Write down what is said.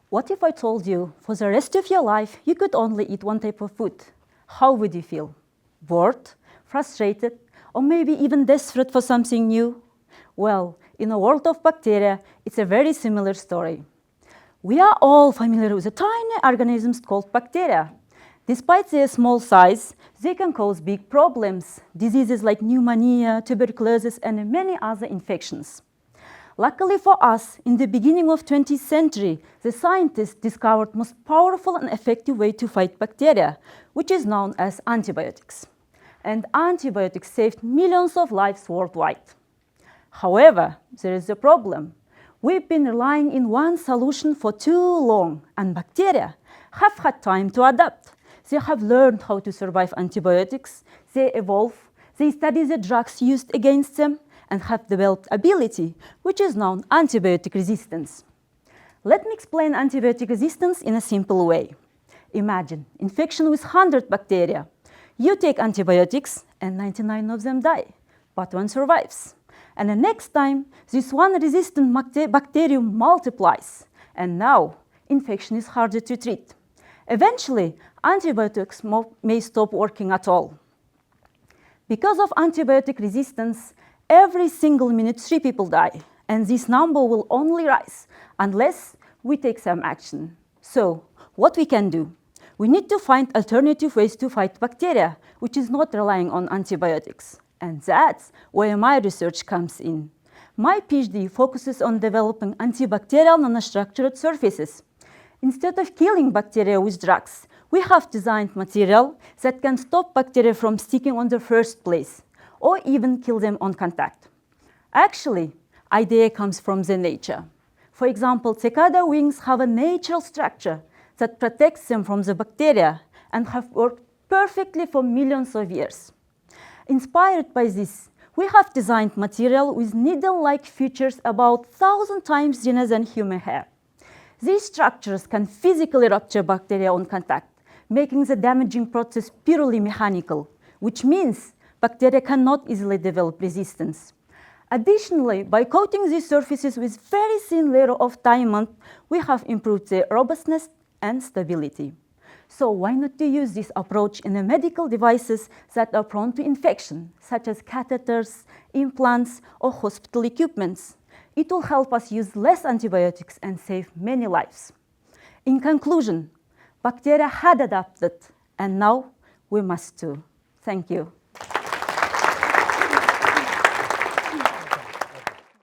What if I told you for the rest of your life you could only eat one type of food? How would you feel? Bored, frustrated, or maybe even desperate for something new? Well, in a world of bacteria, it's a very similar story. We are all familiar with the tiny organisms called bacteria. Despite their small size, they can cause big problems, diseases like pneumonia, tuberculosis, and many other infections. Luckily for us, in the beginning of the 20th century, the scientists discovered the most powerful and effective way to fight bacteria, which is known as antibiotics. And antibiotics saved millions of lives worldwide. However, there is a problem. We've been relying on one solution for too long, and bacteria have had time to adapt. They have learned how to survive antibiotics, they evolve, they study the drugs used against them, and have developed ability, which is known antibiotic resistance. Let me explain antibiotic resistance in a simple way. Imagine infection with 100 bacteria. You take antibiotics and 99 of them die, but one survives. And the next time, this one resistant bacterium multiplies, and now infection is harder to treat. Eventually, antibiotics may stop working at all. Because of antibiotic resistance, every single minute 3 people die, and this number will only rise unless we take some action. So, what we can do? We need to find alternative ways to fight bacteria, which is not relying on antibiotics. And that's where my research comes in. My PhD focuses on developing antibacterial nanostructured surfaces. Instead of killing bacteria with drugs, we have designed material that can stop bacteria from sticking on the first place, or even kill them on contact. Actually, idea comes from the nature. For example, cicada wings have a natural structure that protects them from the bacteria and have worked perfectly for millions of years. Inspired by this, we have designed material with needle-like features about 1,000 times thinner than human hair. These structures can physically rupture bacteria on contact, making the damaging process purely mechanical, which means bacteria cannot easily develop resistance. Additionally, by coating these surfaces with very thin layer of diamond, we have improved their robustness and stability. So why not to use this approach in the medical devices that are prone to infection, such as catheters, implants, or hospital equipments? It will help us use less antibiotics and save many lives. In conclusion, bacteria had adapted, and now we must too. Thank you.